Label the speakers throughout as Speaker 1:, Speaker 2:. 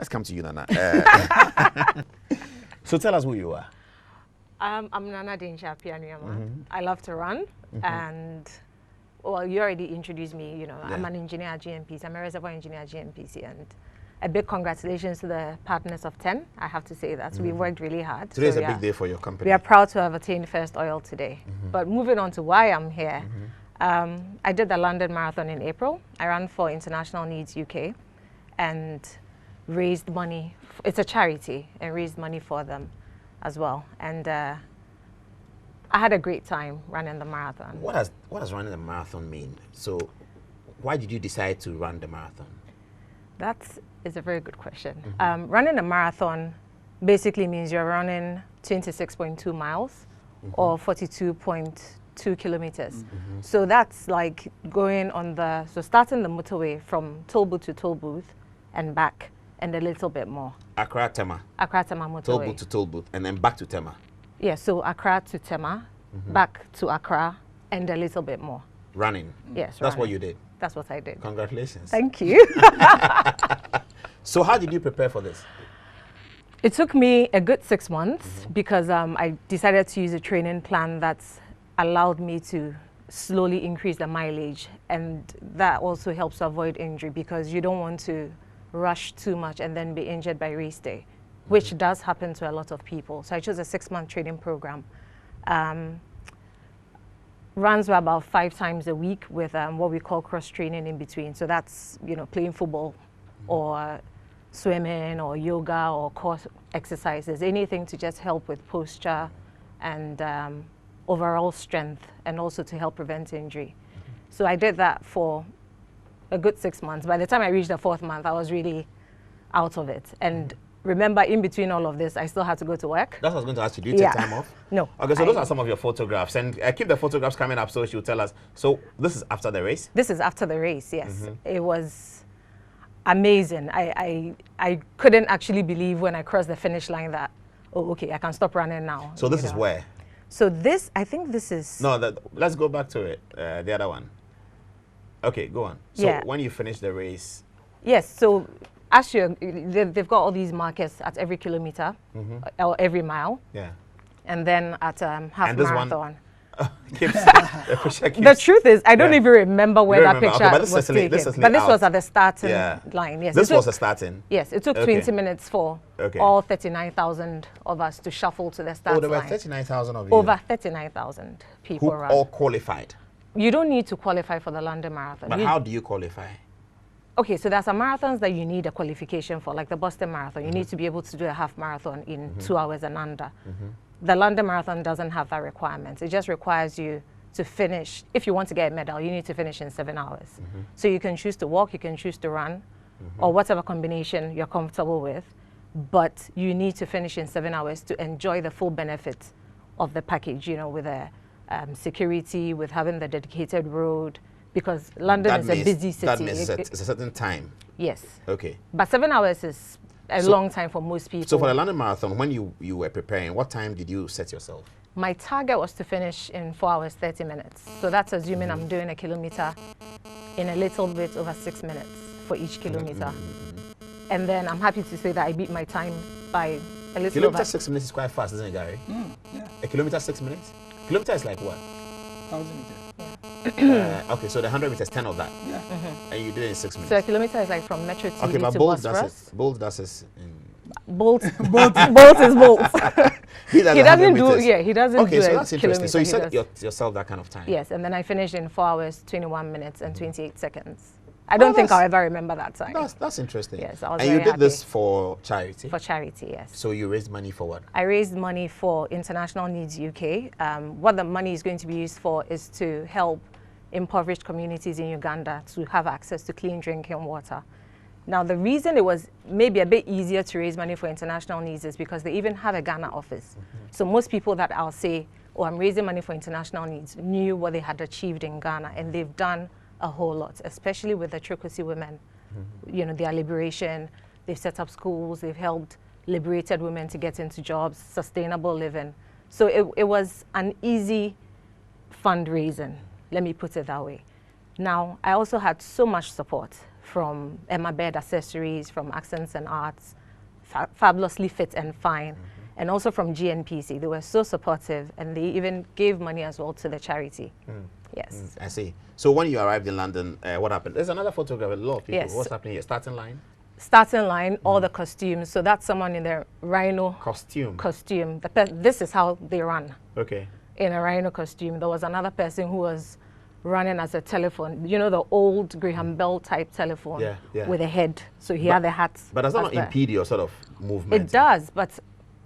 Speaker 1: let's come to you, Nana. So tell us who you are.
Speaker 2: I'm Nana Denkye Appiah-Nuamah. I love to run, and well, you already introduced me. You know, I'm an engineer at GNPC. I'm a reservoir engineer at GNPC, and a big congratulations to the partners of 10. I have to say that we worked really hard.
Speaker 1: Today is a big day for your company.
Speaker 2: We are proud to have attained first oil today. But moving on to why I'm here, I did the London Marathon in April. I ran for International Needs UK and raised money. It's a charity, and raised money for them as well. And I had a great time running the marathon.
Speaker 1: What does running a marathon mean? So why did you decide to run the marathon? That
Speaker 2: is a very good question. Running a marathon basically means you're running 26.2 miles or 42.2 kilometers. So that's like going on starting the motorway from toll booth to toll booth and back and a little bit more.
Speaker 1: Accra, Tema.
Speaker 2: Accra, Tema motorway.
Speaker 1: Toll booth to toll booth and then back to Tema.
Speaker 2: Yeah, so Accra to Tema, back to Accra and a little bit more.
Speaker 1: Running?
Speaker 2: Yes,
Speaker 1: That's what you did?
Speaker 2: That's what I did.
Speaker 1: Congratulations.
Speaker 2: Thank you.
Speaker 1: So how did you prepare for this?
Speaker 2: It took me a good 6 months because I decided to use a training plan that's allowed me to slowly increase the mileage, and that also helps to avoid injury because you don't want to rush too much and then be injured by race day, which does happen to a lot of people. So I chose a 6-month training program. Runs were about 5 times a week with what we call cross training in between. So that's, you know, playing football or swimming or yoga or core exercises, anything to just help with posture and overall strength, and also to help prevent injury. So I did that for a good 6 months. By the time I reached the 4th month, I was really out of it. And remember, in between all of this, I still had to go to work.
Speaker 1: That's what I was going to ask you. Do you take time off?
Speaker 2: No.
Speaker 1: Okay, so those are some of your photographs. And keep the photographs coming up so she'll tell us. So this is after the race?
Speaker 2: This is after the race, yes. It was amazing. I couldn't actually believe when I crossed the finish line that, oh, okay, I can stop running now.
Speaker 1: So this is where?
Speaker 2: So this, I think this is...
Speaker 1: No, let's go back to it, the other one. Okay, go on. So when you finish the race...
Speaker 2: Yes, so as they've got all these markers at every kilometer or every mile.
Speaker 1: Yeah.
Speaker 2: And then at half marathon.
Speaker 1: The
Speaker 2: truth is, I don't even remember where that picture was taken. But this was at the starting line. Yes,
Speaker 1: this was the starting?
Speaker 2: Yes, it took 20 minutes for all 39,000 of us to shuffle to the start line.
Speaker 1: Oh, there were 39,000 of you?
Speaker 2: Over 39,000 people.
Speaker 1: Who all qualified?
Speaker 2: You don't need to qualify for the London Marathon.
Speaker 1: But how do you qualify?
Speaker 2: Okay, so there are some marathons that you need a qualification for, like the Boston Marathon. You need to be able to do a half marathon in 2 hours and under. The London Marathon doesn't have that requirement. It just requires you to finish. If you want to get a medal, you need to finish in 7 hours. So you can choose to walk, you can choose to run, or whatever combination you're comfortable with. But you need to finish in 7 hours to enjoy the full benefits of the package, you know, with the security, with having the dedicated road, because London is a busy city.
Speaker 1: That means it's a certain time.
Speaker 2: Yes.
Speaker 1: Okay.
Speaker 2: But 7 hours is a long time for most people.
Speaker 1: So for the London Marathon, when you were preparing, what time did you set yourself?
Speaker 2: My target was to finish in 4 hours, 30 minutes. So that's assuming I'm doing a kilometer in a little bit over 6 minutes for each kilometer. And then I'm happy to say that I beat my time by a little
Speaker 1: Kilometer 6 minutes is quite fast, isn't it, Gary?
Speaker 3: Yeah.
Speaker 1: A kilometer 6 minutes? Kilometer is like what?
Speaker 3: 1,000 meters.
Speaker 1: Okay, so the 100 meters, 10 of that.
Speaker 3: Yeah.
Speaker 1: And you did it in 6 minutes.
Speaker 2: So a kilometer is like from Metro TV
Speaker 1: okay, but
Speaker 2: to
Speaker 1: Bolt
Speaker 2: Bosphorus.
Speaker 1: does it. Bolt does it in...
Speaker 2: Bolt is Bolt.
Speaker 1: he doesn't do
Speaker 2: he doesn't
Speaker 1: okay,
Speaker 2: do
Speaker 1: so
Speaker 2: a
Speaker 1: that's interesting.
Speaker 2: kilometer.
Speaker 1: So you set yourself that kind of time?
Speaker 2: Yes, and then I finished in 4 hours, 21 minutes and 28 seconds. I don't think I'll ever remember that time.
Speaker 1: That's interesting.
Speaker 2: Yes, I was
Speaker 1: and
Speaker 2: very
Speaker 1: you did
Speaker 2: happy.
Speaker 1: this for charity?
Speaker 2: For charity, yes.
Speaker 1: So you raised money for what?
Speaker 2: I raised money for International Needs UK. What the money is going to be used for is to help impoverished communities in Uganda to have access to clean drinking water. Now, the reason it was maybe a bit easier to raise money for International Needs is because they even have a Ghana office. So most people that I'll say, oh, I'm raising money for International Needs, knew what they had achieved in Ghana, and they've done a whole lot, especially with the Trokosi women. You know, their liberation, they've set up schools, they've helped liberated women to get into jobs, sustainable living. So it was an easy fundraising, let me put it that way. Now, I also had so much support from Emma Bed Accessories, from Accents and Arts, fabulously fit and fine. And also from GNPC, they were so supportive, and they even gave money as well to the charity. Yes.
Speaker 1: I see. So when you arrived in London, what happened? There's another photograph, a lot of people.
Speaker 2: Yes.
Speaker 1: What's happening here? Starting line?
Speaker 2: Starting line, all the costumes. So that's someone in their rhino
Speaker 1: Costume.
Speaker 2: This is how they run.
Speaker 1: Okay.
Speaker 2: In a rhino costume. There was another person who was running as a telephone. You know, the old Graham Bell type telephone with a head. So he had the hat.
Speaker 1: But does that not impede your sort of movement?
Speaker 2: It does, but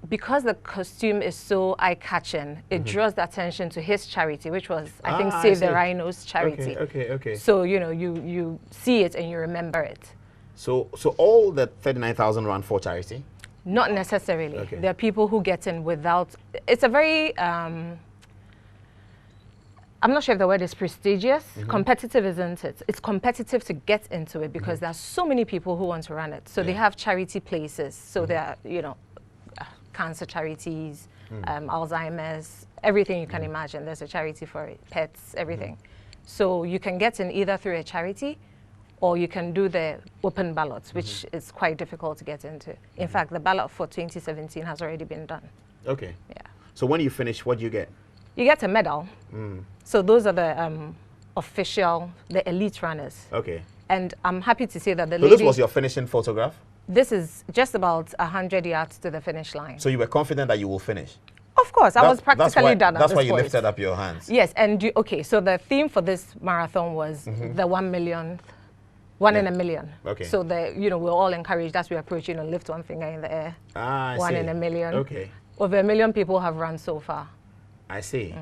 Speaker 2: because the costume is so eye-catching, it draws the attention to his charity, which was, I think, Save the Rhinos charity.
Speaker 1: Okay.
Speaker 2: So, you know, you see it and you remember it.
Speaker 1: So all the 39,000 run for charity?
Speaker 2: Not necessarily.
Speaker 1: Okay.
Speaker 2: There are people who get in without, it's a very, I'm not sure if the word is prestigious. Competitive, isn't it? It's competitive to get into it because there are so many people who want to run it. So they have charity places. So there are, you know, cancer charities, Alzheimer's, everything you can imagine. There's a charity for it, pets, everything. So you can get in either through a charity or you can do the open ballots, which is quite difficult to get into. In fact, the ballot for 2017 has already been done.
Speaker 1: Okay.
Speaker 2: Yeah.
Speaker 1: So when you finish, what do you get?
Speaker 2: You get a medal. So those are the official, the elite runners.
Speaker 1: Okay.
Speaker 2: And I'm happy to say that the
Speaker 1: So
Speaker 2: lady...
Speaker 1: this was your finishing photograph?
Speaker 2: This is just about 100 yards to the finish line.
Speaker 1: So you were confident that you will finish?
Speaker 2: Of course, I was practically done at
Speaker 1: That's
Speaker 2: this
Speaker 1: why you
Speaker 2: point.
Speaker 1: lifted up your hands?
Speaker 2: Yes, and okay, so the theme for this marathon was the 1 million, one in a million.
Speaker 1: Okay.
Speaker 2: So we're all encouraged as we approach, lift one finger in the air.
Speaker 1: I
Speaker 2: One
Speaker 1: see.
Speaker 2: in a million.
Speaker 1: Okay.
Speaker 2: Over 1 million people have run so far.
Speaker 1: I see.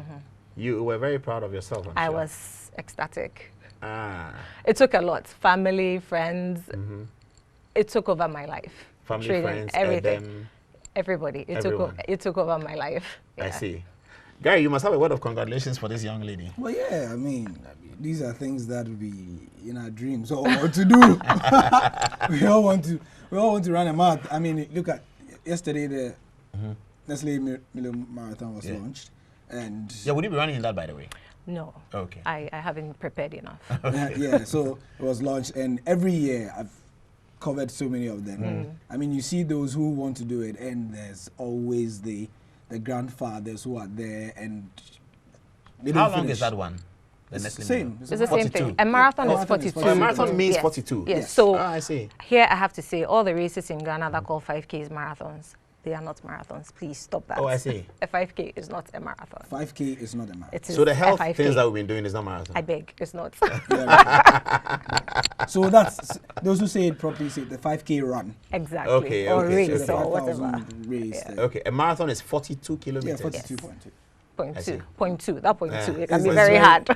Speaker 1: You were very proud of yourself, I'm
Speaker 2: I
Speaker 1: sure.
Speaker 2: was ecstatic.
Speaker 1: It
Speaker 2: It took a lot. Family, friends. It took over my life.
Speaker 1: Family,
Speaker 2: Training,
Speaker 1: friends,
Speaker 2: everything. Everybody. It took over my life.
Speaker 1: I
Speaker 2: Yeah.
Speaker 1: see. Gary, you must have a word of congratulations for this young lady.
Speaker 3: Well, yeah, I mean, these are things that we in our dreams all want to do. we all want to run a marathon. I mean, look at yesterday the Nestle Million Marathon was launched, and
Speaker 1: would you be running in that, by the way?
Speaker 2: No.
Speaker 1: Okay.
Speaker 2: I haven't prepared enough.
Speaker 3: yeah, so it was launched, and every year I've covered so many of them. I mean, you see those who want to do it, and there's always the grandfathers who are there, and they
Speaker 1: How
Speaker 3: don't
Speaker 1: long
Speaker 3: finish.
Speaker 1: is that one? The
Speaker 3: It's
Speaker 1: Nestle
Speaker 3: the same.
Speaker 1: Million?
Speaker 2: It's the same
Speaker 1: 42.
Speaker 2: thing. A marathon
Speaker 3: Yeah,
Speaker 2: is
Speaker 3: marathon is
Speaker 2: 42.
Speaker 3: 42.
Speaker 1: A marathon means
Speaker 2: Yes.
Speaker 1: 42.
Speaker 2: Yes. So
Speaker 1: I see.
Speaker 2: here I have to say all the races in Ghana that call 5Ks marathons, they are not marathons. Please stop that.
Speaker 1: Oh, I see.
Speaker 2: A 5K is not a marathon.
Speaker 3: 5K is not a marathon.
Speaker 2: It is
Speaker 1: So the
Speaker 2: a
Speaker 1: health
Speaker 2: 5K.
Speaker 1: things that we've been doing is not marathon.
Speaker 2: I beg, it's not.
Speaker 3: So that's those who say it properly say the 5K run.
Speaker 2: Exactly.
Speaker 1: Okay,
Speaker 2: or
Speaker 1: okay,
Speaker 2: race
Speaker 1: so
Speaker 2: or
Speaker 3: 5,000
Speaker 2: whatever.
Speaker 3: race.
Speaker 1: Okay, a marathon is 42
Speaker 3: Yeah,
Speaker 1: kilometers.
Speaker 3: 42.2.
Speaker 2: Point
Speaker 1: I see.
Speaker 2: two. Point two. That point
Speaker 1: Yeah.
Speaker 2: two. It can
Speaker 3: It's
Speaker 2: be
Speaker 3: very-
Speaker 2: very hard.